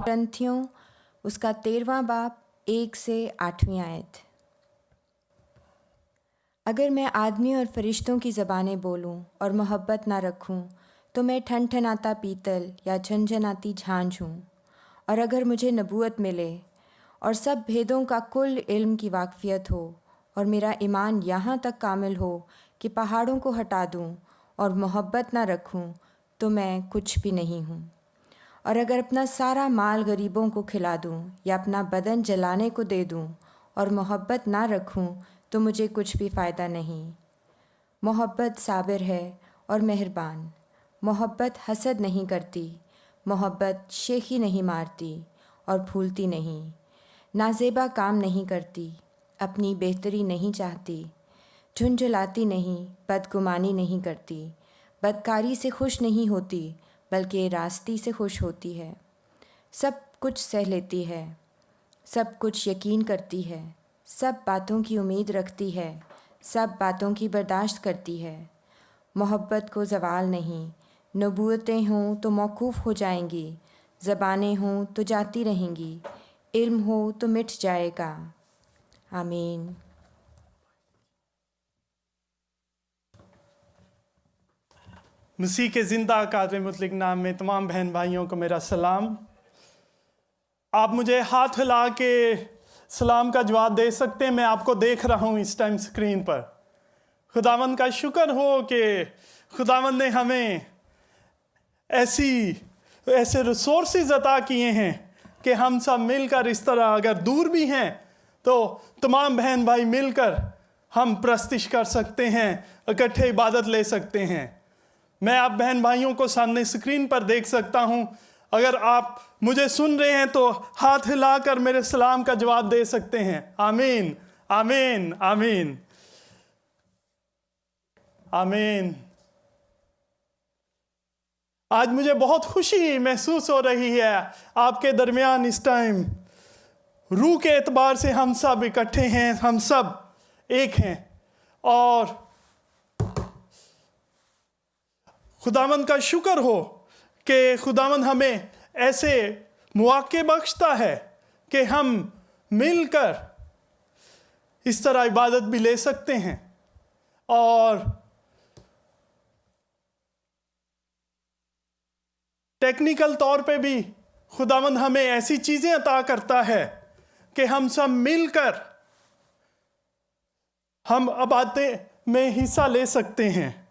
ग्रंथियों उसका 13वां बाब 1 से 8वीं आयत। अगर मैं आदमी और फरिश्तों की ज़बानें बोलूं और मोहब्बत ना रखूं तो मैं ठनठनाता पीतल या झनझनाती झांझ हूँ। और अगर मुझे नबूवत मिले और सब भेदों का कुल इल्म की वाकफियत हो और मेरा ईमान यहाँ तक कामिल हो कि पहाड़ों को हटा दूँ और मोहब्बत ना रखूँ तो मैं कुछ भी नहीं हूँ। और अगर अपना सारा माल गरीबों को खिला दूँ या अपना बदन जलाने को दे दूँ और मोहब्बत ना रखूँ तो मुझे कुछ भी फ़ायदा नहीं। मोहब्बत साबिर है और मेहरबान। मोहब्बत हसद नहीं करती। मोहब्बत शेखी नहीं मारती और भूलती नहीं। नाजेबा काम नहीं करती। अपनी बेहतरी नहीं चाहती। झुंझलाती नहीं, बदगुमानी नहीं करती। बदकारी से खुश नहीं होती बल्कि रास्ती से खुश होती है। सब कुछ सह लेती है, सब कुछ यकीन करती है, सब बातों की उम्मीद रखती है, सब बातों की बर्दाश्त करती है। मोहब्बत को ज़वाल नहीं। नबूवतें हों तो मौकूफ़ हो जाएंगी, ज़बानें हों तो जाती रहेंगी, इल्म हो तो मिट जाएगा। आमीन। मसीह के ज़िंदा अकादमी मुतलिक नाम में तमाम बहन भाइयों को मेरा सलाम। आप मुझे हाथ हिला के सलाम का जवाब दे सकते हैं। मैं आपको देख रहा हूँ इस टाइम स्क्रीन पर। खुदावंद का शुक्र हो कि खुदावंद ने हमें ऐसे रिसोर्सेज अता किए हैं कि हम सब मिलकर इस तरह, अगर दूर भी हैं तो तमाम बहन भाई मिलकर हम प्रस्तिश कर सकते हैं, इकट्ठे इबादत ले सकते हैं। मैं आप बहन भाइयों को सामने स्क्रीन पर देख सकता हूं। अगर आप मुझे सुन रहे हैं तो हाथ हिलाकर मेरे सलाम का जवाब दे सकते हैं। आमीन, आमीन, आमीन, आमीन। आज मुझे बहुत खुशी महसूस हो रही है आपके दरमियान इस टाइम। रूह के एतबार से हम सब इकट्ठे हैं, हम सब एक हैं। और खुदावंद का शुक्र हो कि खुदावंद हमें ऐसे मौके बख्शता है कि हम मिलकर इस तरह इबादत भी ले सकते हैं। और टेक्निकल तौर पे भी खुदावंद हमें ऐसी चीज़ें अता करता है कि हम सब मिलकर हम इबादत में हिस्सा ले सकते हैं।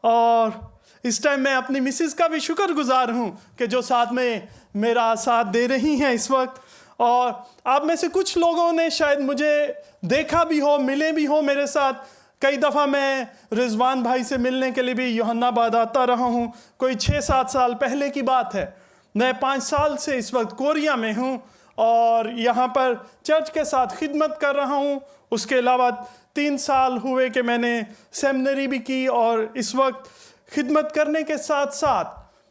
और इस टाइम मैं अपनी मिसेस का भी शुक्रगुजार हूँ कि जो साथ में मेरा साथ दे रही हैं इस वक्त। और आप में से कुछ लोगों ने शायद मुझे देखा भी हो, मिले भी हो मेरे साथ। कई दफ़ा मैं रिजवान भाई से मिलने के लिए भी यूहन्नाबाद आता रहा हूँ। कोई 6-7 साल पहले की बात है। मैं 5 साल से इस वक्त कोरिया में हूँ और यहाँ पर चर्च के साथ खिदमत कर रहा हूँ। उसके अलावा 3 साल हुए कि मैंने सेमिनरी भी की। और इस वक्त खिदमत करने के साथ साथ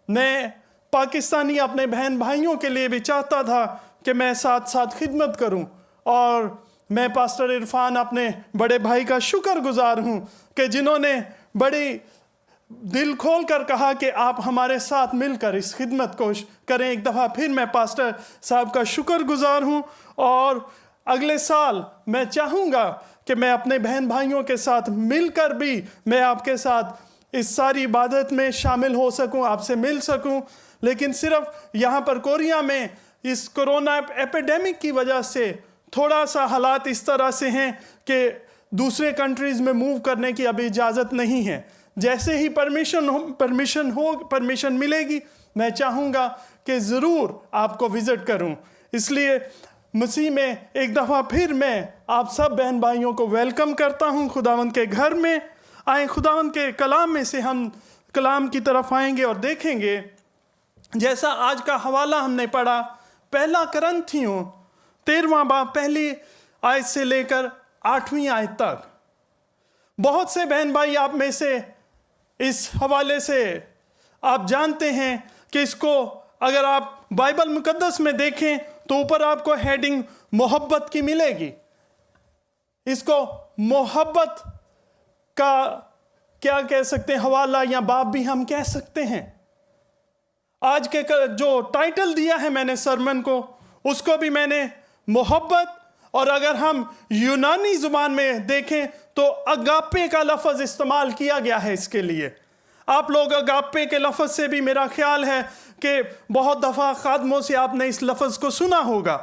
मैं पाकिस्तानी अपने बहन भाइयों के लिए भी चाहता था कि मैं साथ साथ खिदमत करूं। और मैं पास्टर इरफान अपने बड़े भाई का शुक्रगुजार हूं कि जिन्होंने बड़ी दिल खोल कर कहा कि आप हमारे साथ मिलकर इस खिदमत को करें। एक दफ़ा फिर मैं पास्टर साहब का शुक्रगुजार हूं। और अगले साल मैं चाहूँगा कि मैं अपने बहन भाइयों के साथ मिलकर भी मैं आपके साथ इस सारी इबादत में शामिल हो सकूं, आपसे मिल सकूं। लेकिन सिर्फ यहाँ पर कोरिया में इस कोरोना एपिडेमिक की वजह से थोड़ा सा हालात इस तरह से हैं कि दूसरे कंट्रीज़ में मूव करने की अभी इजाज़त नहीं है। जैसे ही परमिशन मिलेगी मैं चाहूँगा कि ज़रूर आपको विज़िट करूँ। इसलिए मसीह में एक दफ़ा फिर मैं आप सब बहन भाइयों को वेलकम करता हूँ खुदावंद के घर में। आए खुदावंद के कलाम में से हम कलाम की तरफ आएंगे और देखेंगे, जैसा आज का हवाला हमने पढ़ा, पहला करंथियों 13वां बाब पहली आयत से लेकर 8वीं आयत तक। बहुत से बहन भाई आप में से इस हवाले से आप जानते हैं कि इसको अगर आप बाइबल मुकद्दस में देखें तो ऊपर आपको हेडिंग मोहब्बत की मिलेगी। इसको मोहब्बत का क्या कह सकते हैं, हवाला या बाब भी हम कह सकते हैं। आज के जो टाइटल दिया है मैंने सरमन को, उसको भी मैंने मोहब्बत, और अगर हम यूनानी जुबान में देखें तो अगापे का लफ्ज़ इस्तेमाल किया गया है इसके लिए। आप लोग अगापे के लफ्ज़ से भी मेरा ख्याल है कि बहुत दफ़ा खादमों से आपने इस लफ्ज़ को सुना होगा।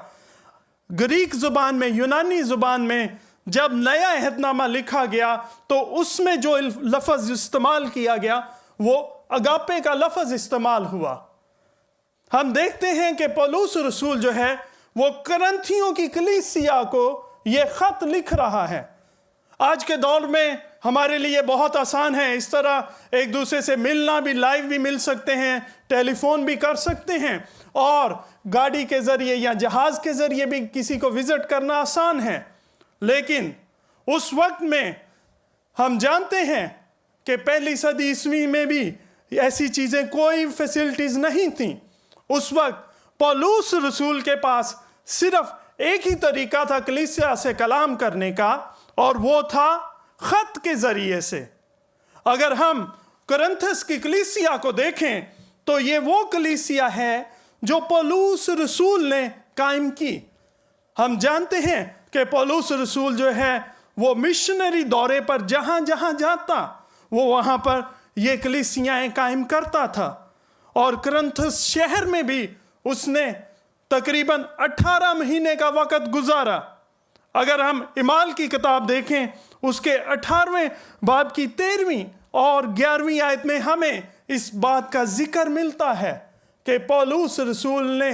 ग्रीक ज़ुबान में, यूनानी ज़ुबान में जब नया अहदनामा लिखा गया तो उसमें जो लफ्ज़ इस्तेमाल किया गया वो अगापे का लफ्ज़ इस्तेमाल हुआ। हम देखते हैं कि पौलुस रसूल जो है वो करंथियों की कलीसिया को ये ख़त लिख रहा है। आज के दौर में हमारे लिए बहुत आसान है, इस तरह एक दूसरे से मिलना भी, लाइव भी मिल सकते हैं, टेलीफोन भी कर सकते हैं, और गाड़ी के ज़रिए या जहाज़ के ज़रिए भी किसी को विज़िट करना आसान है। लेकिन उस वक्त में हम जानते हैं कि पहली सदी ईस्वी में भी ऐसी चीज़ें, कोई फैसिलिटीज़ नहीं थी। उस वक्त पौलुस रसूल के पास सिर्फ एक ही तरीका था कलीसिया से कलाम करने का, और वो था ख़त के ज़रिए से। अगर हम कुरिन्थस की कलीसिया को देखें तो ये वो कलीसिया है जो पौलुस रसूल ने कायम की। हम जानते हैं कि पौलुस रसूल जो है वो मिशनरी दौरे पर जहाँ जहाँ जाता वो वहाँ पर ये कलीसियाएँ कायम करता था। और कुरिन्थस शहर में भी उसने तकरीबन 18 महीने का वक़्त गुजारा। अगर हम इमाल की किताब देखें उसके 18वें बाब की 13वीं और 11वीं आयत में हमें इस बात का जिक्र मिलता है कि पौलुस रसूल ने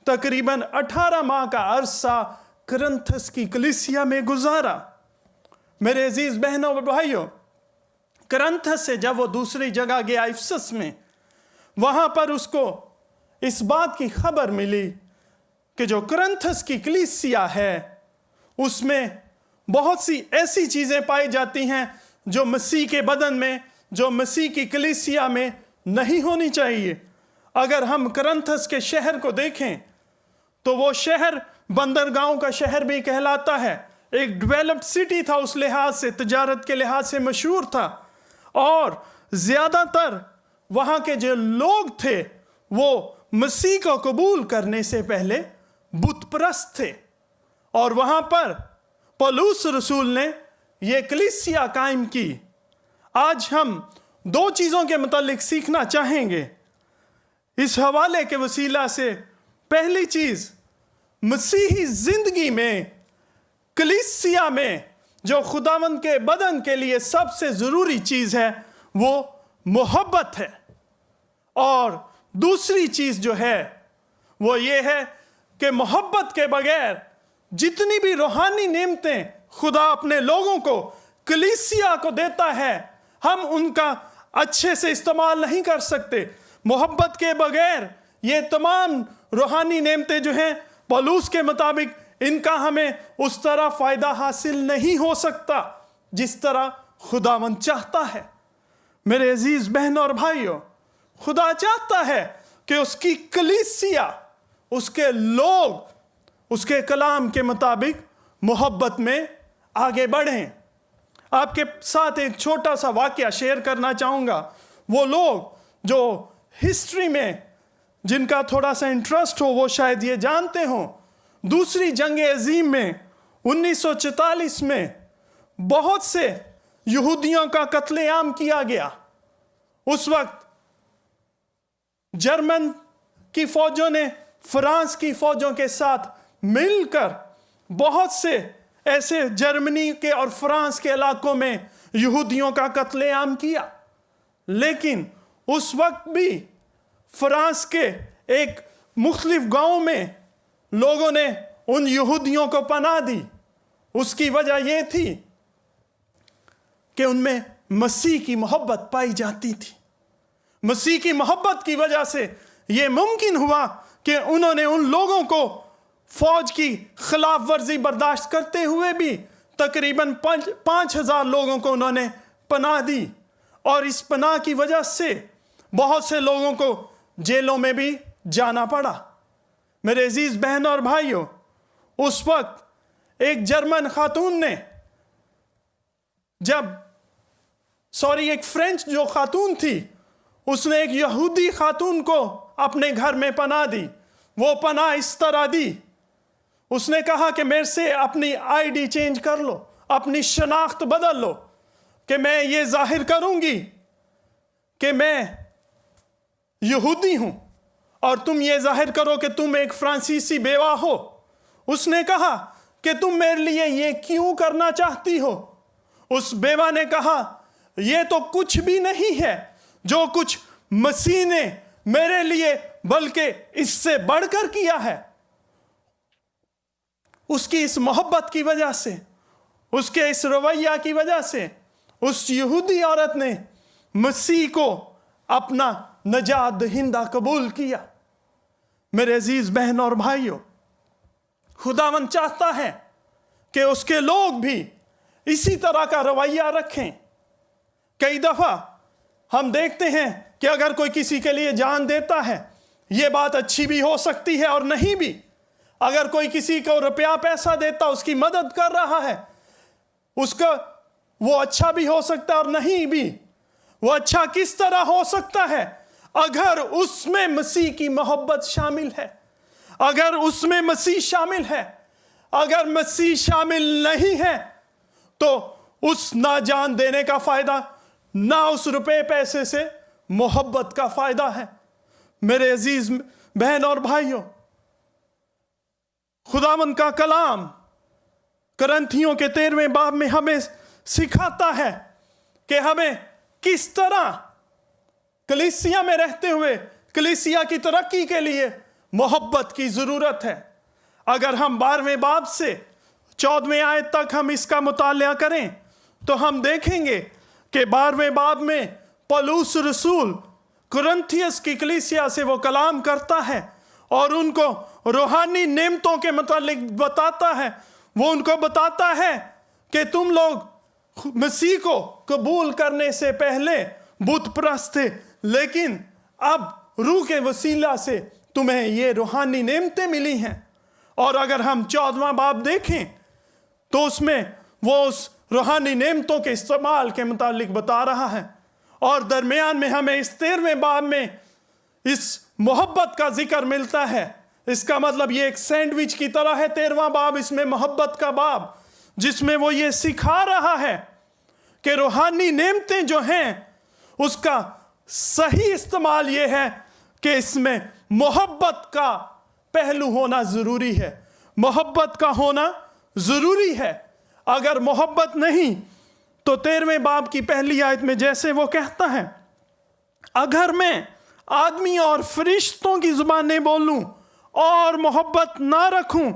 तकरीबन 18 माह का अरसा कुरिन्थस की कलीसिया में गुजारा। मेरे अजीज बहनों और भाइयों, कुरिन्थस से जब वो दूसरी जगह गया इफिसस में, वहाँ पर उसको इस बात की खबर मिली कि जो कुरिन्थस की कलीसिया है उसमें बहुत सी ऐसी चीज़ें पाई जाती हैं जो मसीह के बदन में, जो मसीह की कलीसिया में नहीं होनी चाहिए। अगर हम कुरिन्थस के शहर को देखें तो वो शहर बंदरगाहों का शहर भी कहलाता है। एक डेवलप्ड सिटी था, उस लिहाज से, तजारत के लिहाज से मशहूर था, और ज़्यादातर वहाँ के जो लोग थे वो मसीह को कबूल करने से पहले बुत परस्त थे। और वहाँ पर पौलुस रसूल ने ये कलीसिया कायम की। आज हम दो चीज़ों के मुतालिक सीखना चाहेंगे इस हवाले के वसीला से। पहली चीज़, मसीही ज़िंदगी में कलीसिया में जो खुदावंद के बदन के लिए सबसे ज़रूरी चीज़ है वो मोहब्बत है। और दूसरी चीज़ जो है वो ये है कि मोहब्बत के बगैर जितनी भी रूहानी नेमतें खुदा अपने लोगों को, कलीसिया को देता है, हम उनका अच्छे से इस्तेमाल नहीं कर सकते। मोहब्बत के बगैर ये तमाम रूहानी नेमतें जो हैं पौलुस के मुताबिक इनका हमें उस तरह फ़ायदा हासिल नहीं हो सकता जिस तरह खुदावंद चाहता है। मेरे अजीज़ बहनों और भाइयों, खुदा चाहता है कि उसकी कलीसिया, उसके लोग उसके कलाम के मुताबिक मोहब्बत में आगे बढ़ें। आपके साथ एक छोटा सा वाक़या शेयर करना चाहूँगा। वो लोग जो हिस्ट्री में जिनका थोड़ा सा इंटरेस्ट हो वो शायद ये जानते हों, दूसरी जंग अज़ीम में 1944 में बहुत से यहूदियों का कत्लेआम किया गया। उस वक्त जर्मन की फ़ौजों ने फ्रांस की फ़ौजों के साथ मिलकर बहुत से ऐसे जर्मनी के और फ्रांस के इलाकों में यहूदियों का कत्लेआम किया। लेकिन उस वक्त भी फ्रांस के एक मुख्तलिफ गाँव में लोगों ने उन यहूदियों को पनाह दी। उसकी वजह यह थी कि उनमें मसीह की मोहब्बत पाई जाती थी। मसीह की मोहब्बत की वजह से यह मुमकिन हुआ कि उन्होंने उन लोगों को फौज की खिलाफ वर्जी बर्दाश्त करते हुए भी तकरीबन 5,000 लोगों को उन्होंने पनाह दी। और इस पनाह की वजह से बहुत से लोगों को जेलों में भी जाना पड़ा। मेरे अजीज बहनों और भाइयों, उस वक्त एक जर्मन खातून ने एक फ्रेंच जो खातून थी, उसने एक यहूदी खातून को अपने घर में पनाह दी। वो पनाह इस तरह दी, उसने कहा कि मेरे से अपनी आईडी चेंज कर लो, अपनी शनाख्त बदल लो, कि मैं ये जाहिर करूंगी कि मैं यहूदी हूं और तुम ये जाहिर करो कि तुम एक फ्रांसीसी बेवा हो। उसने कहा कि तुम मेरे लिए ये क्यों करना चाहती हो? उस बेवा ने कहा, ये तो कुछ भी नहीं है जो कुछ मसीह ने मेरे लिए, बल्कि इससे बढ़कर किया है। उसकी इस मोहब्बत की वजह से, उसके इस रवैया की वजह से उस यहूदी औरत ने मसीह को अपना नजात दहिंदा कबूल किया। मेरे अजीज बहन और भाइयों, खुदावंद चाहता है कि उसके लोग भी इसी तरह का रवैया रखें। कई दफा हम देखते हैं कि अगर कोई किसी के लिए जान देता है, यह बात अच्छी भी हो सकती है और नहीं भी। अगर कोई किसी को रुपया पैसा देता, उसकी मदद कर रहा है, उसका वो अच्छा भी हो सकता है और नहीं भी। वो अच्छा किस तरह हो सकता है? अगर उसमें मसीह की मोहब्बत शामिल है, अगर उसमें मसीह शामिल है। अगर मसीह शामिल नहीं है तो उस ना जान देने का फायदा, ना उस रुपए पैसे से मोहब्बत का फायदा है। मेरे अजीज बहन और भाइयों, खुदावंद का कलाम करंथियों के 13वें बाब में हमें सिखाता है कि हमें किस तरह कलीसिया में रहते हुए कलीसिया की तरक्की के लिए मोहब्बत की जरूरत है। अगर हम 12वें बाब से 14वें आयत तक हम इसका मुताला करें तो हम देखेंगे कि 12वें बाब में पौलुस रसूल कुरिन्थियस की कलीसिया से वो कलाम करता है और उनको रूहानी नेमतों के मुतालिक बताता है। वो उनको बताता है कि तुम लोग मसीह को कबूल करने से पहले बुत परस्त थे, लेकिन अब रूह के वसीला से तुम्हें ये रूहानी नेमतें मिली हैं। और अगर हम 14वां बाब देखें तो उसमें वो उस रूहानी नेमतों के इस्तेमाल के मुतालिक बता रहा है। और दरमियान में हमें इस 13वें बाब में इस मोहब्बत का जिक्र मिलता है। इसका मतलब ये एक सैंडविच की तरह है 13वां बाब, इसमें मोहब्बत का बाब, जिसमें वो ये सिखा रहा है कि रूहानी नेमतें जो हैं उसका सही इस्तेमाल ये है कि इसमें मोहब्बत का पहलू होना जरूरी है। मोहब्बत का होना जरूरी है। अगर मोहब्बत नहीं तो 13वें बाब की पहली आयत में जैसे वो कहता है, अगर मैं आदमी और फरिश्तों की जुबानें बोलूं और मोहब्बत ना रखूं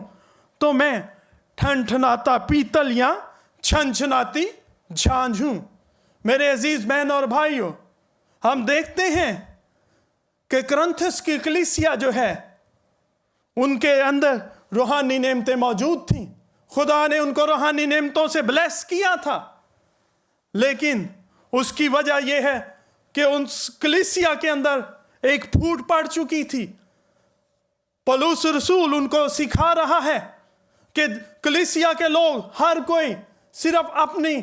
तो मैं ठनठनाता पीतल या छनछनाती झांझ हूं। मेरे अजीज बहन और भाइयों, हम देखते हैं कि कुरिन्थियस की कलीसिया जो है उनके अंदर रूहानी नेमतें मौजूद थीं। खुदा ने उनको रूहानी नेमतों से ब्लेस किया था, लेकिन उसकी वजह यह है कि उस कलीसिया के अंदर एक फूट पड़ चुकी थी। पौलुस रसूल उनको सिखा रहा है कि कलीसिया के लोग हर कोई सिर्फ अपनी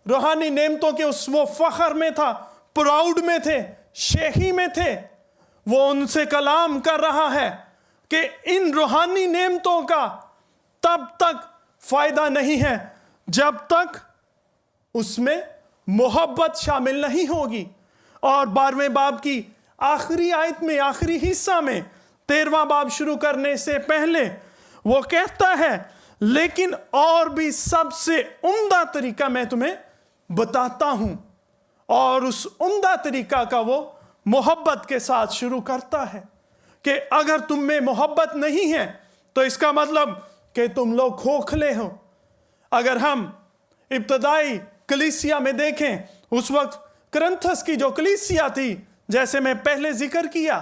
रूहानी नेमतों के उस वो फख्र में था, प्राउड में थे, शेखी में थे। वो उनसे कलाम कर रहा है कि इन रूहानी नेमतों का तब तक फायदा नहीं है जब तक उसमें मोहब्बत शामिल नहीं होगी। और 12वें बाब की आखिरी आयत में, आखिरी हिस्सा में, 13वां बाब शुरू करने से पहले वो कहता है, लेकिन और भी सबसे उम्दा तरीका मैं तुम्हें बताता हूं। और उस उम्दा तरीका का वो मोहब्बत के साथ शुरू करता है कि अगर तुम में मोहब्बत नहीं है तो इसका मतलब कि तुम लोग खोखले हो। अगर हम इब्तदाई कलीसिया में देखें, उस वक्त कुरिन्थियस की जो कलीसिया थी, जैसे मैं पहले जिक्र किया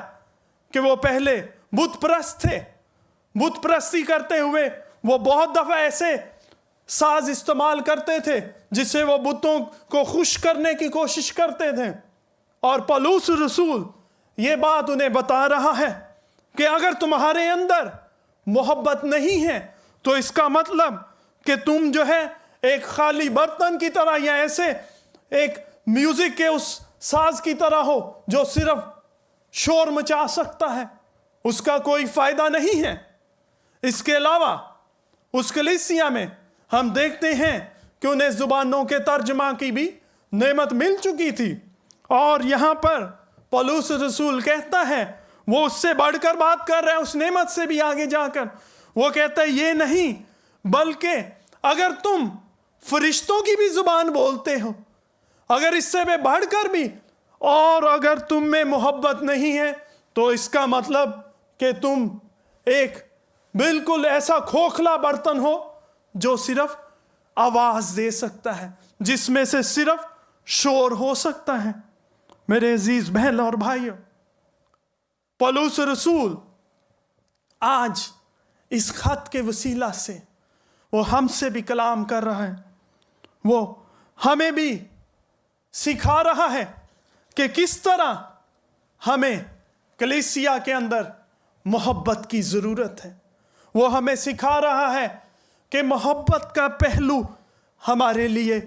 कि वो पहले बुत परस्त थे। बुत परस्ती करते हुए वो बहुत दफा ऐसे साज इस्तेमाल करते थे जिससे वो बुतों को खुश करने की कोशिश करते थे। और पौलुस रसूल ये बात उन्हें बता रहा है कि अगर तुम्हारे अंदर मोहब्बत नहीं है तो इसका मतलब कि तुम जो है एक खाली बर्तन की तरह या ऐसे एक म्यूजिक के उस साज की तरह हो जो सिर्फ शोर मचा सकता है, उसका कोई फायदा नहीं है। इसके अलावा उस कलीसिया में हम देखते हैं कि उन्हें जुबानों के तर्जमा की भी नेमत मिल चुकी थी। और यहाँ पर पौलुस रसूल कहता है, वो उससे बढ़कर बात कर रहा है, उस नेमत से भी आगे जाकर वो कहता है, ये नहीं बल्कि अगर तुम फरिश्तों की भी जुबान बोलते हो, अगर इससे भी बढ़कर भी, और अगर तुम में मोहब्बत नहीं है, तो इसका मतलब कि तुम एक बिल्कुल ऐसा खोखला बर्तन हो जो सिर्फ आवाज दे सकता है, जिसमें से सिर्फ शोर हो सकता है। मेरे अजीज बहन और भाइयों, पौलुस रसूल आज इस खत के वसीला से वो हमसे भी कलाम कर रहा है। वो हमें भी सिखा रहा है कि किस तरह हमें कलीसिया के अंदर मोहब्बत की ज़रूरत है। वो हमें सिखा रहा है कि मोहब्बत का पहलू हमारे लिए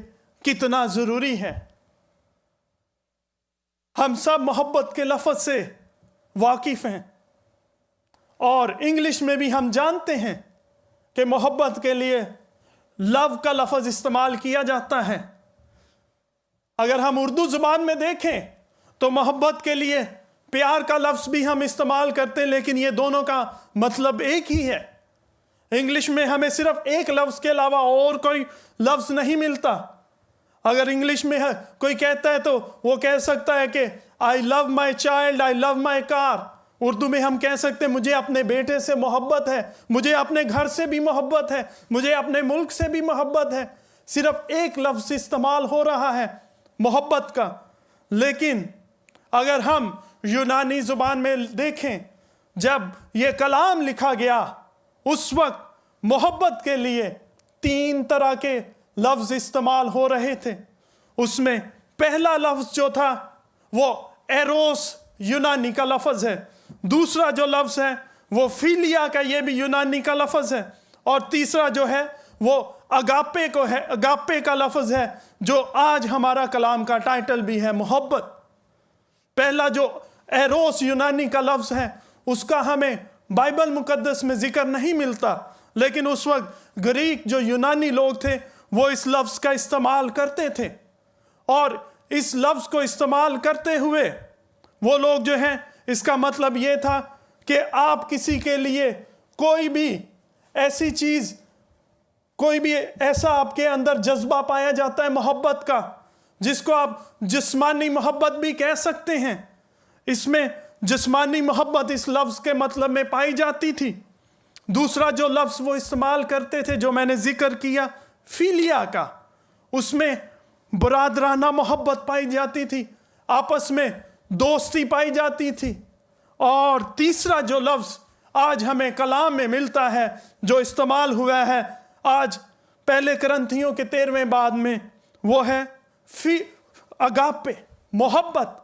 कितना ज़रूरी है। हम सब मोहब्बत के लफ्ज़ से वाकिफ़ हैं और इंग्लिश में भी हम जानते हैं कि मोहब्बत के लिए लव का लफ्ज़ इस्तेमाल किया जाता है। अगर हम उर्दू ज़ुबान में देखें तो मोहब्बत के लिए प्यार का लफ्ज़ भी हम इस्तेमाल करते हैं, लेकिन ये दोनों का मतलब एक ही है। इंग्लिश में हमें सिर्फ एक लफ्ज़ के अलावा और कोई लफ्ज़ नहीं मिलता। अगर इंग्लिश में है कोई कहता है तो वो कह सकता है कि I love my child, I love my car. Urdu में हम कह सकते हैं मुझे अपने बेटे से मोहब्बत है, मुझे अपने घर से भी मोहब्बत है, मुझे अपने मुल्क से भी मोहब्बत है। सिर्फ एक लफ्ज़ इस्तेमाल हो रहा है मोहब्बत का। लेकिन अगर हम यूनानी ज़ुबान में देखें, जब ये कलाम लिखा गया उस वक्त मोहब्बत के लिए 3 तरह के लफ्ज़ इस्तेमाल हो रहे थे। उसमें पहला लफ्ज़ जो था वो एरोस यूनानी का लफ्ज़ है। दूसरा जो लफ्ज़ है वो फिलिया का, ये भी यूनानी का लफ्ज़ है। और तीसरा जो है वो अगापे को है, अगापे का लफ्ज़ है, जो आज हमारा कलाम का टाइटल भी है, मोहब्बत। पहला जो एरोस यूनानी का लफ्ज़ है उसका हमें बाइबल मुकद्दस में जिक्र नहीं मिलता, लेकिन उस वक्त ग्रीक जो यूनानी लोग थे वो इस लफ्ज़ का इस्तेमाल करते थे। और इस लफ्ज़ को इस्तेमाल करते हुए वो लोग जो हैं, इसका मतलब ये था कि आप किसी के लिए कोई भी ऐसी चीज़, कोई भी ऐसा आपके अंदर जज्बा पाया जाता है मोहब्बत का, जिसको आप जिस्मानी मोहब्बत भी कह सकते हैं। इसमें जिस्मानी मोहब्बत इस लफ्ज़ के मतलब में पाई जाती थी। दूसरा जो लफ्ज़ वो इस्तेमाल करते थे, जो मैंने जिक्र किया फिलिया का, उसमें बरादराना मोहब्बत पाई जाती थी, आपस में दोस्ती पाई जाती थी। और तीसरा जो लफ्ज़ आज हमें कलाम में मिलता है, जो इस्तेमाल हुआ है आज पहले करंथियों के 13वें बाब में, वो है अगापे, मोहब्बत।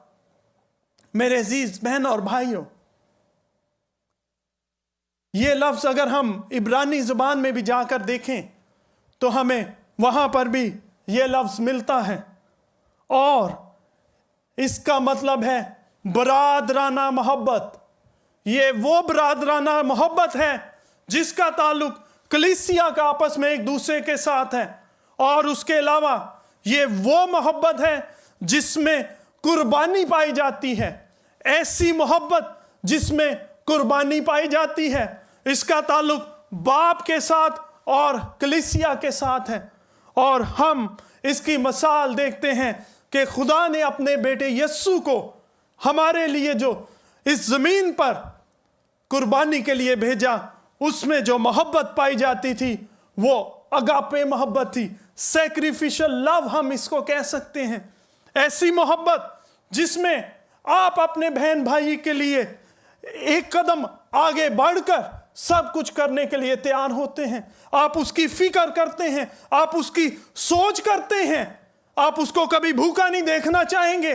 मेरे अजीज बहन और भाइयों, ये लफ्ज़ अगर हम इब्रानी ज़ुबान में भी जाकर देखें तो हमें वहाँ पर भी ये लफ्ज़ मिलता है, और इसका मतलब है बरादराना मोहब्बत। ये वो बरादराना मोहब्बत है जिसका ताल्लुक कलीसिया का आपस में एक दूसरे के साथ है। और उसके अलावा ये वो मोहब्बत है जिसमें कुर्बानी पाई जाती है, ऐसी मोहब्बत जिसमें कुर्बानी पाई जाती है। इसका ताल्लुक बाप के साथ और कलीसिया के साथ है। और हम इसकी मिसाल देखते हैं कि खुदा ने अपने बेटे यस्सु को हमारे लिए जो इस ज़मीन पर कुर्बानी के लिए भेजा, उसमें जो मोहब्बत पाई जाती थी वो अगापे मोहब्बत थी। सैक्रिफिशियल लव हम इसको कह सकते हैं। ऐसी मोहब्बत जिसमें आप अपने बहन भाई के लिए एक कदम आगे बढ़कर सब कुछ करने के लिए तैयार होते हैं। आप उसकी फिक्र करते हैं, आप उसकी सोच करते हैं, आप उसको कभी भूखा नहीं देखना चाहेंगे।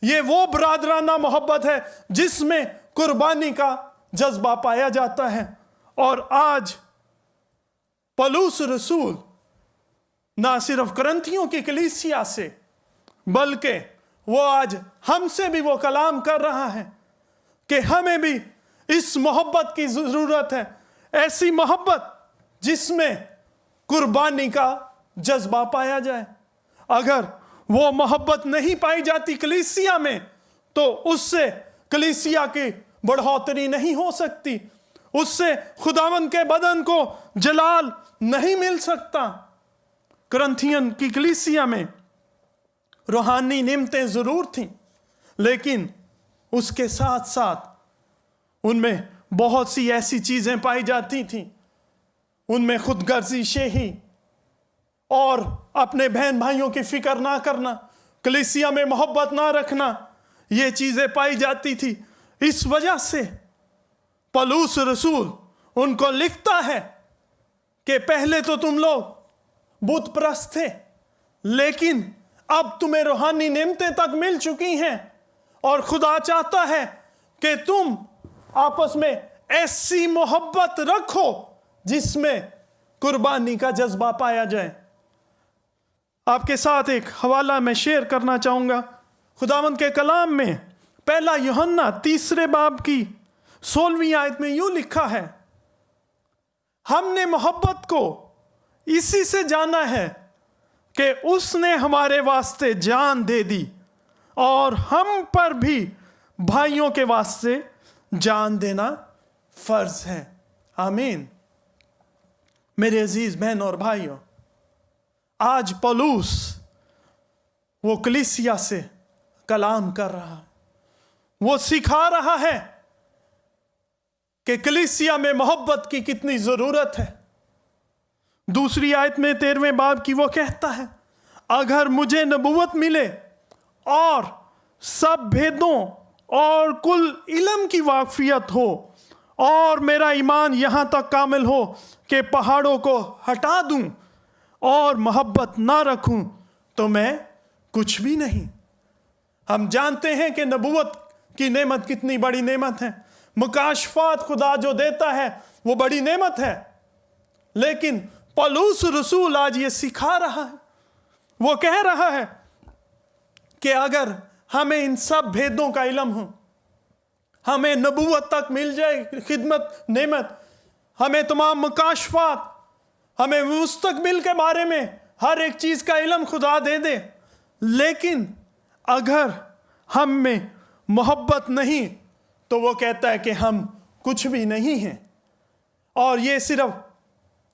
ये वो बरादराना मोहब्बत है जिसमें कुर्बानी का जज्बा पाया जाता है। और आज पौलुस रसूल ना सिर्फ करंथियों की कलीसिया से, बल्कि वो आज हमसे भी वो कलाम कर रहा है कि हमें भी इस मोहब्बत की ज़रूरत है, ऐसी मोहब्बत जिसमें कुर्बानी का जज्बा पाया जाए। अगर वो मोहब्बत नहीं पाई जाती कलीसिया में, तो उससे कलीसिया की बढ़ोतरी नहीं हो सकती, उससे खुदावंद के बदन को जलाल नहीं मिल सकता। कुरिन्थियन की कलीसिया में रूहानी नेमतें ज़रूर थीं, लेकिन उसके साथ साथ उनमें बहुत सी ऐसी चीज़ें पाई जाती थीं, उनमें खुदगर्जी शेही और अपने बहन भाइयों की फिक्र ना करना, कलीसिया में मोहब्बत ना रखना, ये चीज़ें पाई जाती थी। इस वजह से पौलुस रसूल उनको लिखता है कि पहले तो तुम लोग बुत परस्त थे, लेकिन अब तुम्हें रूहानी नेमतें तक मिल चुकी हैं और खुदा चाहता है कि तुम आपस में ऐसी मोहब्बत रखो जिसमें कुर्बानी का जज्बा पाया जाए। आपके साथ एक हवाला मैं शेयर करना चाहूँगा। खुदावंद के कलाम में पहला यूहन्ना 3 बाब की 16वीं आयत में यूँ लिखा है, हमने मोहब्बत को इसी से जाना है कि उसने हमारे वास्ते जान दे दी और हम पर भी भाइयों के वास्ते जान देना फर्ज है। आमीन। मेरे अजीज बहन और भाइयों, आज पौलुस वो कलीसिया से कलाम कर रहा है, वो सिखा रहा है कि कलीसिया में मोहब्बत की कितनी ज़रूरत है। दूसरी आयत में 13वें बाब की वो कहता है, अगर मुझे नबूवत मिले और सब भेदों और कुल इल्म की वाकफियत हो और मेरा ईमान यहाँ तक कामिल हो कि पहाड़ों को हटा दूं और मोहब्बत ना रखूं, तो मैं कुछ भी नहीं। हम जानते हैं कि नबूवत की नेमत कितनी बड़ी नेमत है। मुकाशफात खुदा जो देता है वो बड़ी नेमत है, लेकिन पौलुस रसूल आज ये सिखा रहा है, वो कह रहा है कि अगर हमें इन सब भेदों का इल्म हो, हमें नबूवत तक मिल जाए, खिदमत नेमत, हमें तमाम मुकाशफात, हमें मुस्तकबिल के बारे में हर एक चीज़ का इल्म खुदा दे दे, लेकिन अगर हम में मोहब्बत नहीं, तो वो कहता है कि हम कुछ भी नहीं हैं। और ये सिर्फ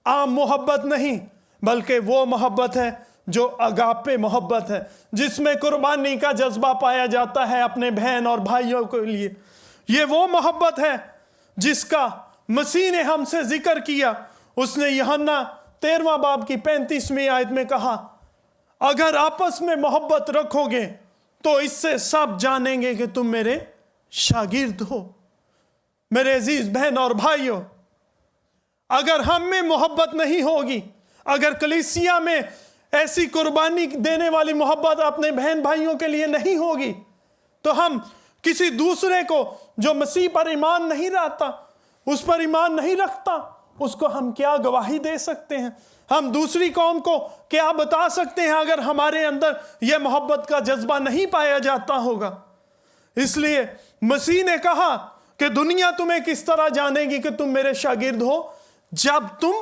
आम मोहब्बत नहीं, बल्कि वो मोहब्बत है जो अगापे मोहब्बत है, जिसमें कुर्बानी का जज्बा पाया जाता है अपने बहन और भाइयों के लिए। ये वो मोहब्बत है जिसका मसीह ने हमसे जिक्र किया। उसने यूहन्ना 13वां बाब की 35वीं आयत में कहा, अगर आपस में मोहब्बत रखोगे तो इससे सब जानेंगे कि तुम मेरे शागिर्द हो। मेरे अजीज बहन और भाइयों, अगर हम में मोहब्बत नहीं होगी, अगर कलीसिया में ऐसी कुर्बानी देने वाली मोहब्बत अपने बहन भाइयों के लिए नहीं होगी, तो हम किसी दूसरे को जो मसीह पर ईमान नहीं रखता, उस पर ईमान नहीं रखता, उसको हम क्या गवाही दे सकते हैं? हम दूसरी कौम को क्या बता सकते हैं अगर हमारे अंदर यह मोहब्बत का जज्बा नहीं पाया जाता होगा? इसलिए मसीह ने कहा कि दुनिया तुम्हें किस तरह जानेगी कि तुम मेरे शागिर्द हो, जब तुम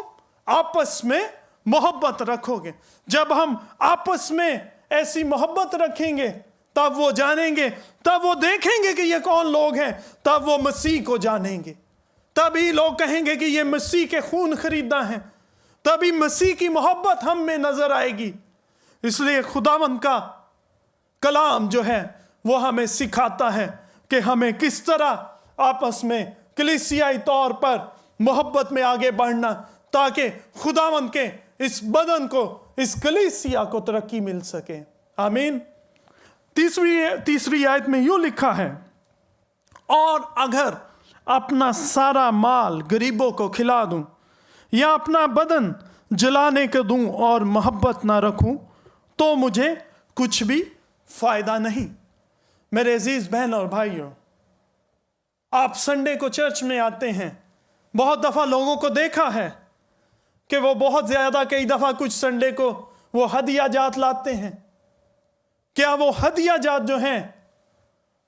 आपस में मोहब्बत रखोगे। जब हम आपस में ऐसी मोहब्बत रखेंगे, तब वो जानेंगे, तब वो देखेंगे कि ये कौन लोग हैं, तब वो मसीह को जानेंगे। तभी लोग कहेंगे कि ये मसीह के खून खरीदा है, तभी मसीह की मोहब्बत हम में नजर आएगी। इसलिए खुदावंद का कलाम जो है वो हमें सिखाता है कि हमें किस तरह आपस में कलीसियाई तौर पर मोहब्बत में आगे बढ़ना, ताकि खुदावंद के इस बदन को, इस कलीसिया को तरक्की मिल सके। आमीन। तीसरी आयत में यूं लिखा है, और अगर अपना सारा माल गरीबों को खिला दूं या अपना बदन जलाने को दूं और मोहब्बत ना रखूं, तो मुझे कुछ भी फायदा नहीं। मेरे अजीज बहन और भाइयों, आप संडे को चर्च में आते हैं, बहुत दफ़ा लोगों को देखा है कि वो बहुत ज़्यादा, कई दफ़ा कुछ संडे को वो हदिया जात लाते हैं। क्या वो हदिया जात जो हैं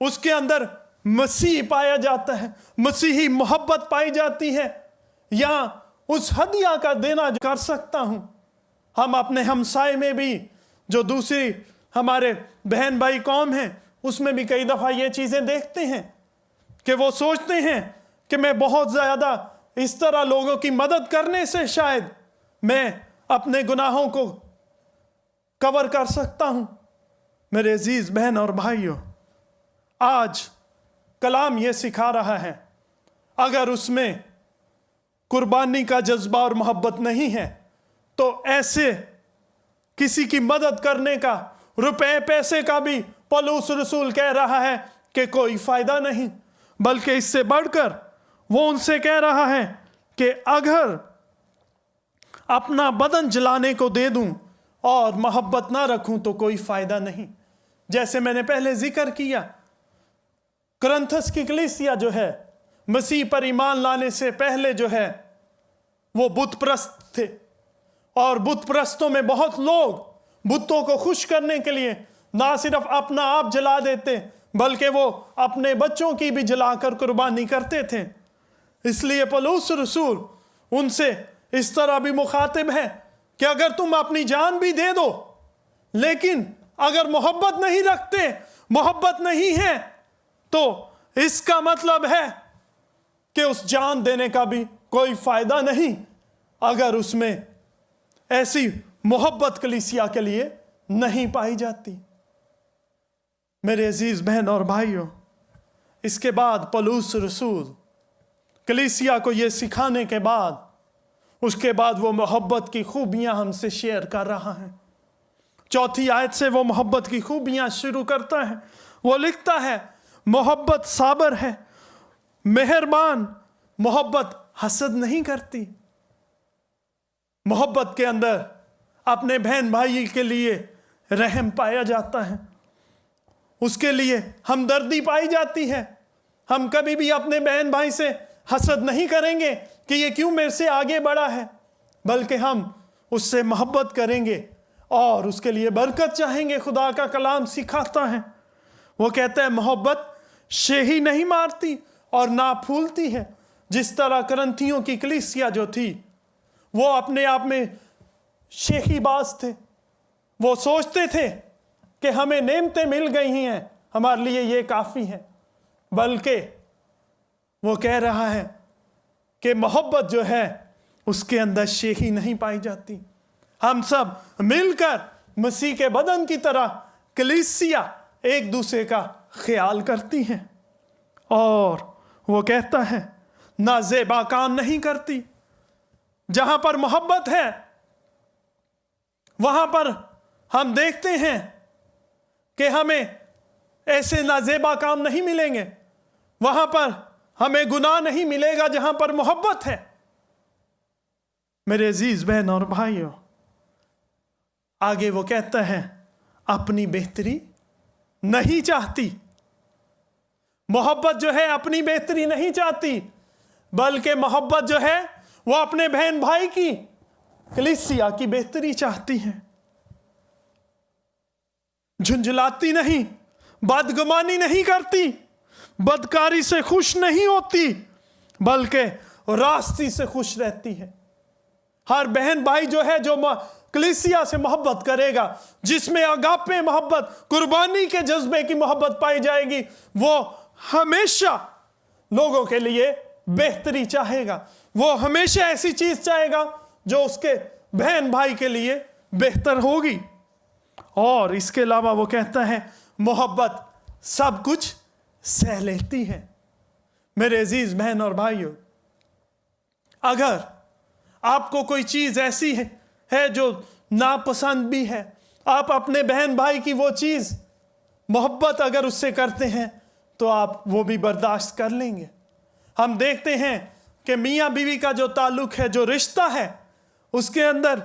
उसके अंदर मसीह पाया जाता है, मसीही मोहब्बत पाई जाती है, या उस हदिया का देना कर सकता हूं। हम अपने हमसाए में भी जो दूसरी हमारे बहन भाई कौम हैं उसमें भी कई दफ़ा ये चीज़ें देखते हैं कि वो सोचते हैं कि मैं बहुत ज़्यादा इस तरह लोगों की मदद करने से शायद मैं अपने गुनाहों को कवर कर सकता हूं। मेरे अजीज बहन और भाइयों, आज कलाम ये सिखा रहा है, अगर उसमें कुर्बानी का जज्बा और मोहब्बत नहीं है तो ऐसे किसी की मदद करने का, रुपए पैसे का भी पौलुस रसूल कह रहा है कि कोई फायदा नहीं। बल्कि इससे बढ़कर वो उनसे कह रहा है कि अगर अपना बदन जलाने को दे दूं और मोहब्बत ना रखूं तो कोई फायदा नहीं। जैसे मैंने पहले जिक्र किया, कुरिन्थस की कलीसिया जो है मसीह पर ईमान लाने से पहले जो है वो बुत प्रस्त थे, और बुत प्रस्तों में बहुत लोग बुतों को खुश करने के लिए ना सिर्फ अपना आप जला देते बल्कि वो अपने बच्चों की भी जलाकर कुर्बानी करते थे। इसलिए पौलुस रसूल उनसे इस तरह भी मुखातिब है कि अगर तुम अपनी जान भी दे दो लेकिन अगर मोहब्बत नहीं रखते, मोहब्बत नहीं है, तो इसका मतलब है कि उस जान देने का भी कोई फायदा नहीं, अगर उसमें ऐसी मोहब्बत कलीसिया के लिए नहीं पाई जाती। मेरे अजीज बहन और भाइयों, इसके बाद पौलुस रसूल कलीसिया को यह सिखाने के बाद उसके बाद वो मोहब्बत की खूबियां हमसे शेयर कर रहा है। चौथी आयत से वो मोहब्बत की खूबियां शुरू करता है। वो लिखता है, मोहब्बत साबर है, मेहरबान, मोहब्बत हसद नहीं करती। मोहब्बत के अंदर अपने बहन भाई के लिए रहम पाया जाता है, उसके लिए हमदर्दी पाई जाती है। हम कभी भी अपने बहन भाई से हसद नहीं करेंगे कि ये क्यों मेरे से आगे बढ़ा है, बल्कि हम उससे मोहब्बत करेंगे और उसके लिए बरकत चाहेंगे। खुदा का कलाम सिखाता है, वो कहता है मोहब्बत शेही नहीं मारती और ना फूलती है। जिस तरह कुरिन्थियों की कलीसिया जो थी वो अपने आप में शेखीबाज थे, वो सोचते थे कि हमें नेमतें मिल गई हैं, हमारे लिए ये काफ़ी है। बल्कि वो कह रहा है कि मोहब्बत जो है उसके अंदर शेखी नहीं पाई जाती। हम सब मिलकर मसीह के बदन की तरह कलीसिया एक दूसरे का ख्याल करती हैं। और वो कहता है ना ज़ेबा काम नहीं करती। जहां पर मोहब्बत है वहां पर हम देखते हैं कि हमें ऐसे नाजेबा काम नहीं मिलेंगे, वहां पर हमें गुनाह नहीं मिलेगा जहां पर मोहब्बत है। मेरे अजीज बहन और भाइयों, आगे वो कहता है अपनी बेहतरी नहीं चाहती। मोहब्बत जो है अपनी बेहतरी नहीं चाहती, बल्कि मोहब्बत जो है वो अपने बहन भाई की, कलीसिया की बेहतरी चाहती है। झुंझलाती नहीं, बदगुमानी नहीं करती, बदकारी से खुश नहीं होती, बल्कि रास्ती से खुश रहती है। हर बहन भाई जो है जो कलीसिया से मोहब्बत करेगा, जिसमें अगापे मोहब्बत, कुर्बानी के जज्बे की मोहब्बत पाई जाएगी, वो हमेशा लोगों के लिए बेहतरी चाहेगा। वो हमेशा ऐसी चीज चाहेगा जो उसके बहन भाई के लिए बेहतर होगी। और इसके अलावा वो कहता है मोहब्बत सब कुछ सह लेती है। मेरे अजीज बहन और भाइयों, अगर आपको कोई चीज ऐसी है जो नापसंद भी है, आप अपने बहन भाई की वो चीज मोहब्बत अगर उससे करते हैं तो आप वो भी बर्दाश्त कर लेंगे। हम देखते हैं कि मियाँ बीवी का जो ताल्लुक है, जो रिश्ता है, उसके अंदर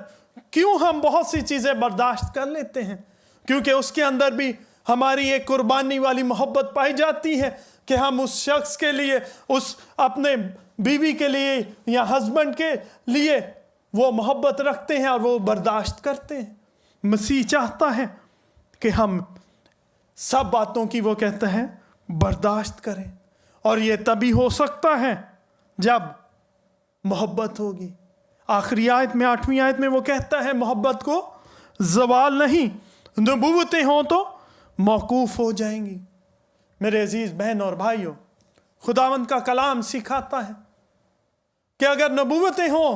क्यों हम बहुत सी चीज़ें बर्दाश्त कर लेते हैं, क्योंकि उसके अंदर भी हमारी एक कुर्बानी वाली मोहब्बत पाई जाती है कि हम उस शख्स के लिए, उस अपने बीवी के लिए या हस्बैंड के लिए वो मोहब्बत रखते हैं और वो बर्दाश्त करते हैं। मसीह चाहता है कि हम सब बातों की, वो कहता है, बर्दाश्त करें। और ये तभी हो सकता है जब मोहब्बत होगी। आखिरी आयत में, 8वीं आयत में वो कहता है मोहब्बत को ज़वाल नहीं, नबूवतें हों तो मौकूफ़ हो जाएंगी। मेरे अजीज़ बहन और भाइयों, खुदावंद का कलाम सिखाता है कि अगर नबूवतें हों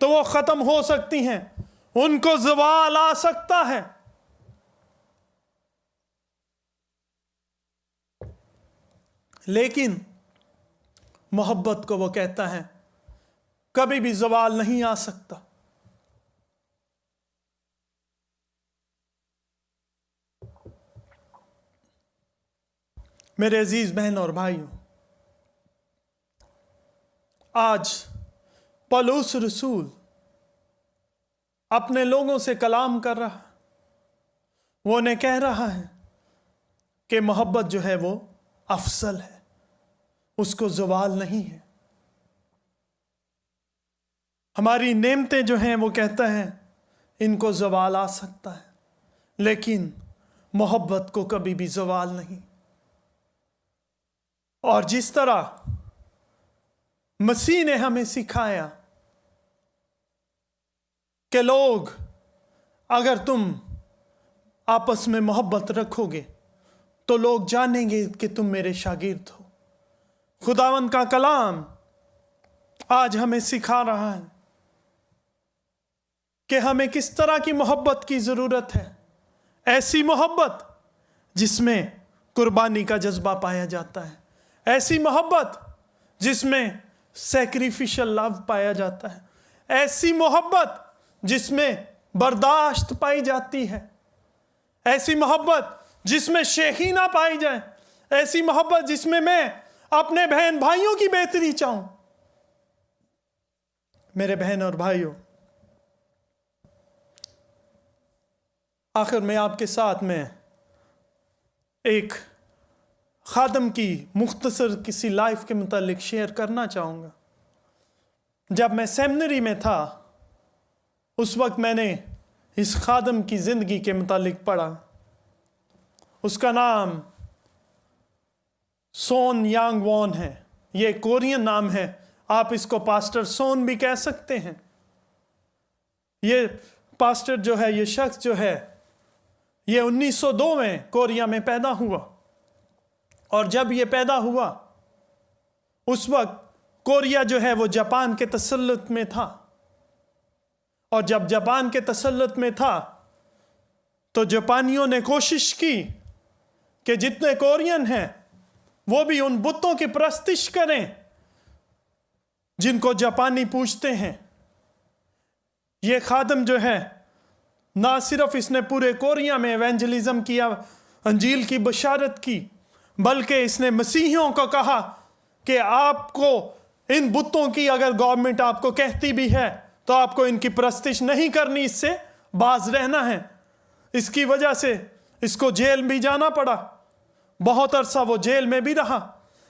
तो वो ख़त्म हो सकती हैं, उनको ज़वाल आ सकता है। लेकिन मोहब्बत को वो कहता है कभी भी ज़वाल नहीं आ सकता। मेरे अजीज बहन और भाइयों, आज पौलुस रसूल अपने लोगों से कलाम कर रहा है। वो उन्हें कह रहा है कि मोहब्बत जो है वो अफसल है, उसको ज़वाल नहीं है। हमारी नेमतें जो हैं वो कहता है इनको ज़वाल आ सकता है, लेकिन मोहब्बत को कभी भी ज़वाल नहीं। और जिस तरह मसीह ने हमें सिखाया कि लोग, अगर तुम आपस में मोहब्बत रखोगे तो लोग जानेंगे कि तुम मेरे शागिर्द हो। खुदावंद का कलाम आज हमें सिखा रहा है कि हमें किस तरह की मोहब्बत की ज़रूरत है। ऐसी मोहब्बत जिसमें कुर्बानी का जज्बा पाया जाता है, ऐसी मोहब्बत जिसमें सैक्रिफिशियल लव पाया जाता है, ऐसी मोहब्बत जिसमें बर्दाश्त पाई जाती है, ऐसी मोहब्बत जिसमें शेखी ना पाई जाए, ऐसी मोहब्बत जिसमें मैं अपने बहन भाइयों की बेहतरी चाहूं। मेरे बहन और भाइयों, आखिर में आपके साथ में एक खादम की मुख्तसर किसी लाइफ के मुतालिक शेयर करना चाहूँगा। जब मैं सेमिनरी में था उस वक्त मैंने इस खादम की ज़िंदगी के मुतालिक पढ़ा। उसका नाम सोन यांग वॉन है। ये कोरियन नाम है, आप इसको पास्टर सोन भी कह सकते हैं। ये पास्टर जो है, ये शख्स जो है, ये 1902 में कोरिया में पैदा हुआ। और जब ये पैदा हुआ उस वक्त कोरिया जो है वो जापान के तसल्लुत में था। और जब जापान के तसल्लुत में था तो जापानियों ने कोशिश की कि जितने कोरियन हैं वो भी उन बुतों की परस्तिश करें जिनको जापानी पूजते हैं। ये खादम जो है, ना सिर्फ इसने पूरे कोरिया में एवेंजलिज्म किया, अंजील की बशारत की, बल्कि इसने मसीहियों को कहा कि आपको इन बुतों की अगर गवर्नमेंट आपको कहती भी है तो आपको इनकी परस्तिश नहीं करनी, इससे बाज रहना है। इसकी वजह से इसको जेल भी जाना पड़ा, बहुत अरसा वो जेल में भी रहा,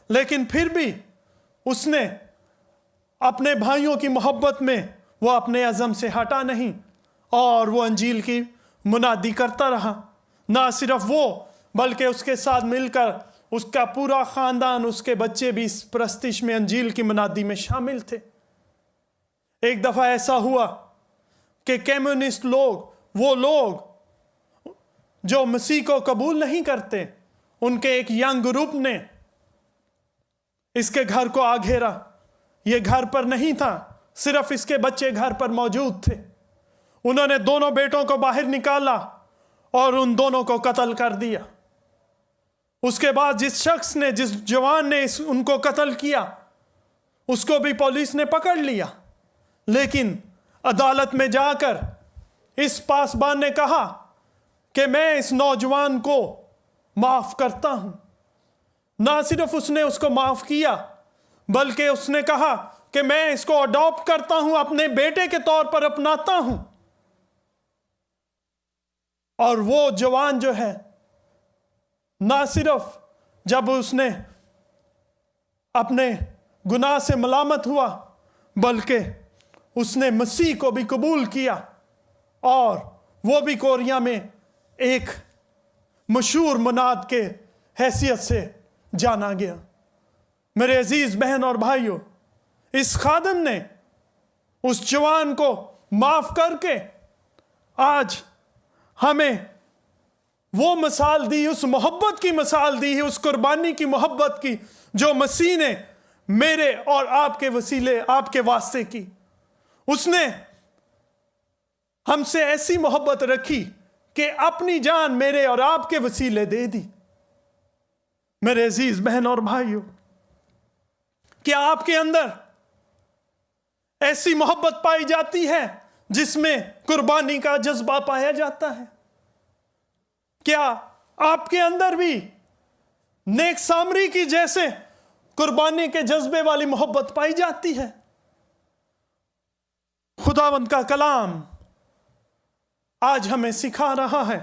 लेकिन फिर भी उसने अपने भाइयों की मोहब्बत में वो अपने अज़म से हटा नहीं और वो अंजील की मुनादी करता रहा। ना सिर्फ वो बल्कि उसके साथ मिलकर उसका पूरा ख़ानदान, उसके बच्चे भी इस परस्तिश में, अंजील की मुनादी में शामिल थे। एक दफ़ा ऐसा हुआ कि कम्युनिस्ट लोग, वो लोग जो मसीह को कबूल नहीं करते, उनके एक यंग ग्रुप ने इसके घर को आ घेरा। ये घर पर नहीं था, सिर्फ इसके बच्चे घर पर मौजूद थे। उन्होंने दोनों बेटों को बाहर निकाला और उन दोनों को कत्ल कर दिया। उसके बाद जिस शख्स ने, जिस जवान ने उनको कत्ल किया, उसको भी पुलिस ने पकड़ लिया। लेकिन अदालत में जाकर इस पासबान ने कहा कि मैं इस नौजवान को माफ करता हूं। ना सिर्फ उसने उसको माफ किया, बल्कि उसने कहा कि मैं इसको अडॉप्ट करता हूं, अपने बेटे के तौर पर अपनाता हूं। और वो जवान जो है, ना सिर्फ जब उसने अपने गुनाह से मलामत हुआ, बल्कि उसने मसीह को भी कबूल किया और वो भी कोरिया में एक मशहूर मुनाद के हैसियत से जाना गया। मेरे अजीज बहन और भाइयों, इस खादिम ने उस जवान को माफ करके आज हमें वो मिसाल दी, उस मोहब्बत की मिसाल दी है, उस कुर्बानी की मोहब्बत की जो मसीह ने मेरे और आपके वसीले, आपके वास्ते की। उसने हमसे ऐसी मोहब्बत रखी कि अपनी जान मेरे और आपके वसीले दे दी। मेरे अजीज बहन और भाइयों, क्या आपके अंदर ऐसी मोहब्बत पाई जाती है जिसमें कुर्बानी का जज्बा पाया जाता है? क्या आपके अंदर भी नेक सामरी की जैसे कुर्बानी के जज्बे वाली मोहब्बत पाई जाती है? खुदावंद का कलाम आज हमें सिखा रहा है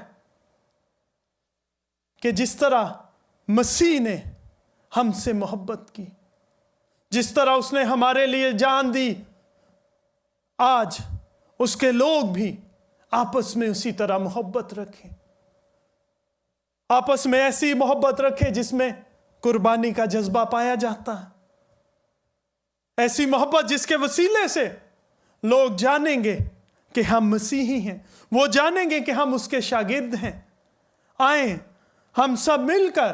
कि जिस तरह मसीह ने हमसे मोहब्बत की, जिस तरह उसने हमारे लिए जान दी, आज उसके लोग भी आपस में उसी तरह मोहब्बत रखें। आपस में ऐसी मोहब्बत रखें जिसमें कुर्बानी का जज्बा पाया जाता है। ऐसी मोहब्बत जिसके वसीले से लोग जानेंगे कि हम मसीही हैं, वो जानेंगे कि हम उसके शागिर्द हैं। आए हम सब मिलकर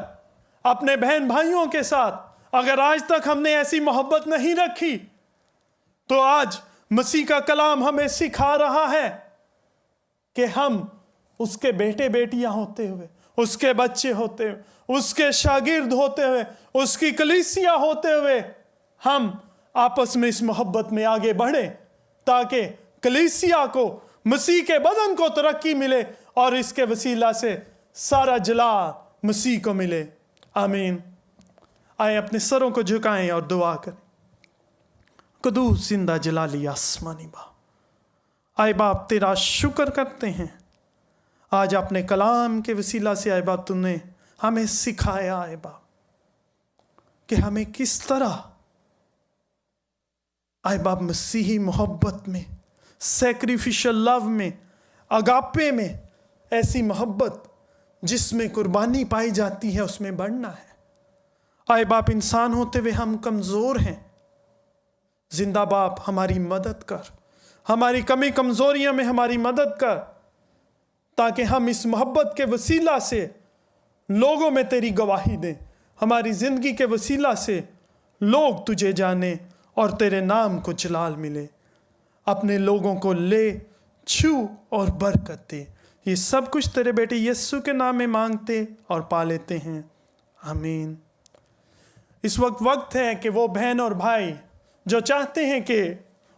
अपने बहन भाइयों के साथ, अगर आज तक हमने ऐसी मोहब्बत नहीं रखी, तो आज मसीह का कलाम हमें सिखा रहा है कि हम उसके बेटे बेटियां होते हुए, उसके बच्चे होते हुए, उसके शागिर्द होते हुए, उसकी कलीसिया होते हुए हम आपस में इस मोहब्बत में आगे बढ़े, ताकि कलीसिया को, मसीह के बदन को तरक्की मिले और इसके वसीला से सारा जलाल मसीह को मिले। आमीन। आए अपने सरों को झुकाएं और दुआ करें। कुदूस जिंदा जलाली आसमानी बाप, आए बाप तेरा शुक्र करते हैं, आज अपने कलाम के वसीला से आए बाप तुमने हमें सिखाया आए बाप कि हमें किस तरह आए बाप मसीही मोहब्बत में, सैक्रिफिशियल लव में, अगापे में, ऐसी मोहब्बत जिसमें कुर्बानी पाई जाती है, उसमें बढ़ना है। आए बाप इंसान होते हुए हम कमज़ोर हैं, जिंदा बाप हमारी मदद कर, हमारी कमी कमज़ोरियों में हमारी मदद कर, ताकि हम इस मोहब्बत के वसीला से लोगों में तेरी गवाही दें, हमारी ज़िंदगी के वसीला से लोग तुझे जाने और तेरे नाम को जलाल मिले। अपने लोगों को ले, छू और बरकत दे। ये सब कुछ तेरे बेटे यीशु के नाम में मांगते और पा लेते हैं, आमीन। इस वक्त है कि वो बहन और भाई जो चाहते हैं कि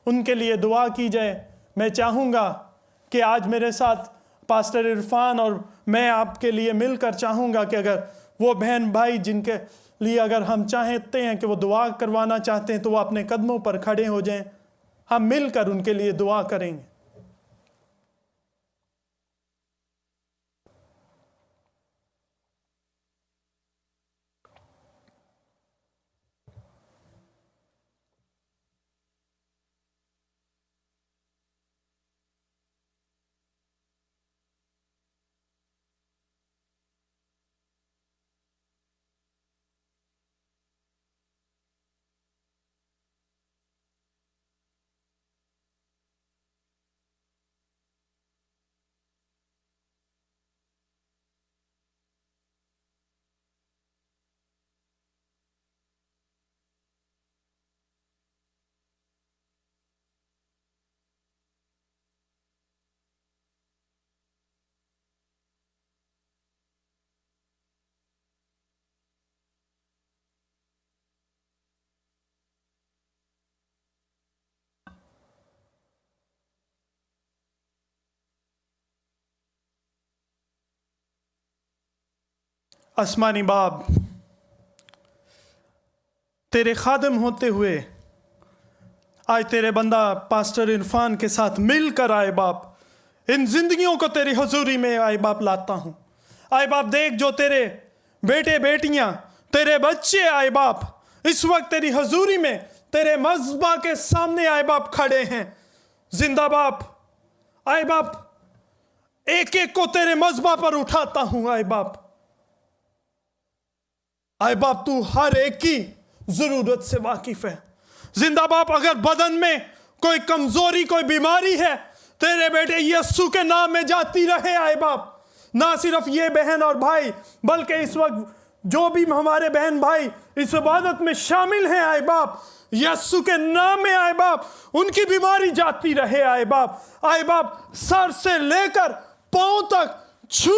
उनके लिए दुआ की जाए, मैं चाहूँगा कि आज मेरे साथ पास्टर इरफान और मैं आपके लिए मिलकर चाहूँगा कि अगर वो बहन भाई जिनके लिए अगर हम चाहते हैं कि वो दुआ करवाना चाहते हैं, तो वो अपने कदमों पर खड़े हो जाएं, हम मिलकर उनके लिए दुआ करेंगे। आसमानी बाप, तेरे खादम होते हुए आज तेरे बंदा पास्टर इरफान के साथ मिलकर आए बाप, इन जिंदगियों को तेरी हुजूरी में आए बाप लाता हूँ। आए बाप देख, जो तेरे बेटे बेटियां, तेरे बच्चे आए बाप इस वक्त तेरी हुजूरी में तेरे मज़बा के सामने आए बाप खड़े हैं। जिंदा बाप, आए बाप एक एक को तेरे मज़बा पर उठाता हूँ। आए बाप आए बाप तू हर एक की जरूरत से वाकिफ है। जिंदा बाप अगर बदन में कोई कमजोरी कोई बीमारी है तेरे बेटे यीशु के नाम में जाती रहे आए बाप। ना सिर्फ ये बहन और भाई बल्कि इस वक्त जो भी हमारे बहन भाई इस इबादत में शामिल हैं आए बाप, यीशु के नाम में आए बाप उनकी बीमारी जाती रहे आए बाप। आए बाप सर से लेकर पांव तक छू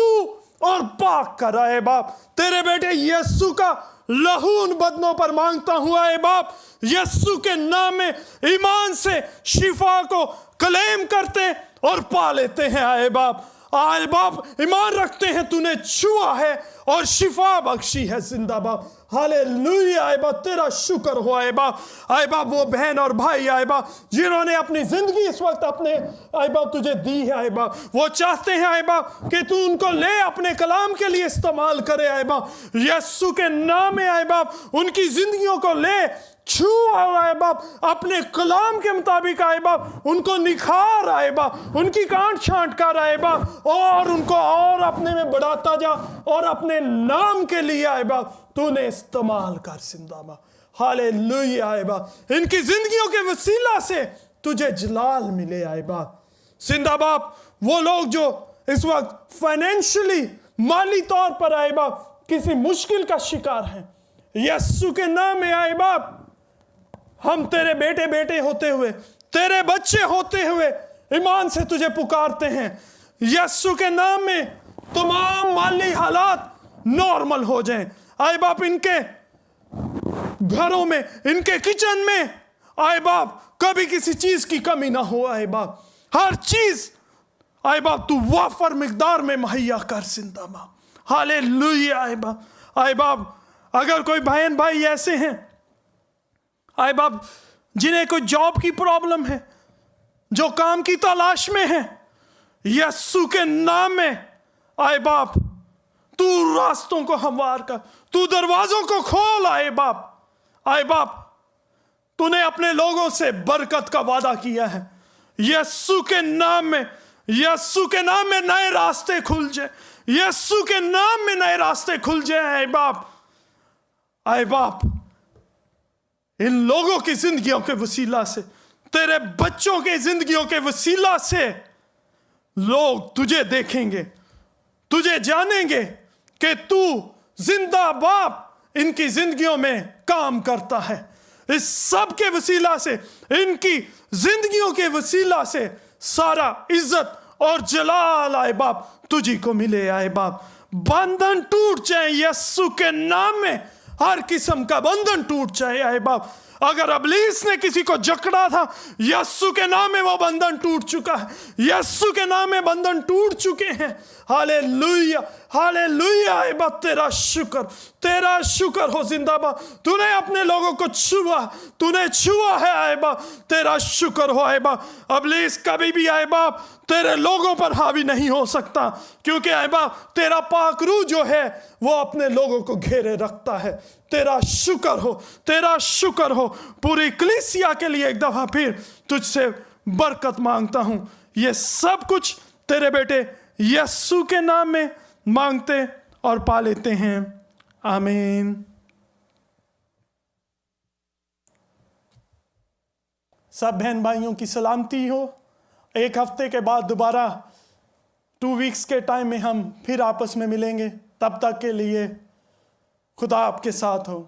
और पाक कर आए बाप। तेरे बेटे यीशु का लहू उन बदनों पर मांगता हूं आए बाप। यीशु के नाम में ईमान से शिफा को क्लेम करते और पा लेते हैं आए बाप। आए बाप ईमान रखते हैं तूने छुआ है और शिफा बख्शी है जिंदा बाप। हालेलुया आए बाप तेरा शुक्र हो आए बाप। आए बाप वो बहन और भाई आए बाप जिन्होंने अपनी जिंदगी इस वक्त अपने आए बाप तुझे दी है आए बाप, वो चाहते हैं आए बाप कि तू उनको ले अपने कलाम के लिए इस्तेमाल करे आए बाप। यीशु के नाम में आए बाप उनकी जिंदगियों को ले छू आए बाप अपने कलाम के मुताबिक आए बाप उनको निखार आए बाप उनकी कांट छांट कर आए बाप और उनको और अपने में बढ़ाता जा और अपने नाम के लिए आए बाप तूने इस्तेमाल कर जिंदा बाप। हालेलुया आए बाप इनकी जिंदगियों के वसीला से तुझे जलाल मिले आए बाप। जिंदा बाप वो लोग जो इस वक्त फाइनेंशियली माली तौर पर आए बाप किसी मुश्किल का शिकार हैं, यीशु के नाम में आए बाप हम तेरे बेटे बेटे होते हुए तेरे बच्चे होते हुए ईमान से तुझे पुकारते हैं। यीशु के नाम में तमाम माली हालात नॉर्मल हो जाएं आए बाप। इनके घरों में इनके किचन में आए बाप कभी किसी चीज की कमी ना हो आए बाप। हर चीज आए बाप तू वाफर मिकदार में मुहैया कर जिंदा बाप। हालेलुया आए बाप। आए बाप अगर कोई बहन भाई ऐसे हैं आए बाप जिन्हें कोई जॉब की प्रॉब्लम है, जो काम की तलाश में है, यीशु के नाम में आए बाप तू रास्तों को हमवार कर, तू दरवाजों को खोल आए बाप। आए बाप तूने अपने लोगों से बरकत का वादा किया है। यीशु के नाम में यीशु के नाम में नए रास्ते खुल जाए, यीशु के नाम में नए रास्ते खुल जाए आए बाप। आए बाप इन लोगों की जिंदगियों के वसीला से तेरे बच्चों के जिंदगियों के वसीला से लोग तुझे देखेंगे, तुझे जानेंगे कि तू जिंदा बाप इनकी जिंदगियों में काम करता है। इस सब के वसीला से इनकी जिंदगियों के वसीला से सारा इज्जत और जलाल आए बाप तुझी को मिले आए बाप। बंधन टूट जाए यीशु के नाम में, हर किस्म का बंधन टूट जाए आए बाप। अगर अबलीस ने किसी को जकड़ा था यीशु के नाम में वो बंधन टूट चुका है, यीशु के नाम में बंधन टूट चुके हैं। हालेलुया हालेलुया आए बाप तेरा शुक्र हो जिंदाबाद। तूने अपने लोगों को छुआ, तूने छुआ है आए बाप, तेरा शुक्र हो आए बाप। अबलीस कभी भी आए बाप तेरे लोगों पर हावी नहीं हो सकता, क्योंकि आए बाप तेरा पाक रूह जो है वो अपने लोगों को घेरे रखता है। तेरा शुक्र हो, तेरा शुक्र हो। पूरी कलीसिया के लिए एक दफा फिर तुझसे बरकत मांगता हूं। ये सब कुछ तेरे बेटे यीशु के नाम में मांगते और पा लेते हैं, आमीन। सब बहन भाइयों की सलामती हो। एक हफ्ते के बाद दोबारा 2 वीक्स के टाइम में हम फिर आपस में मिलेंगे। तब तक के लिए खुदा आपके साथ हो।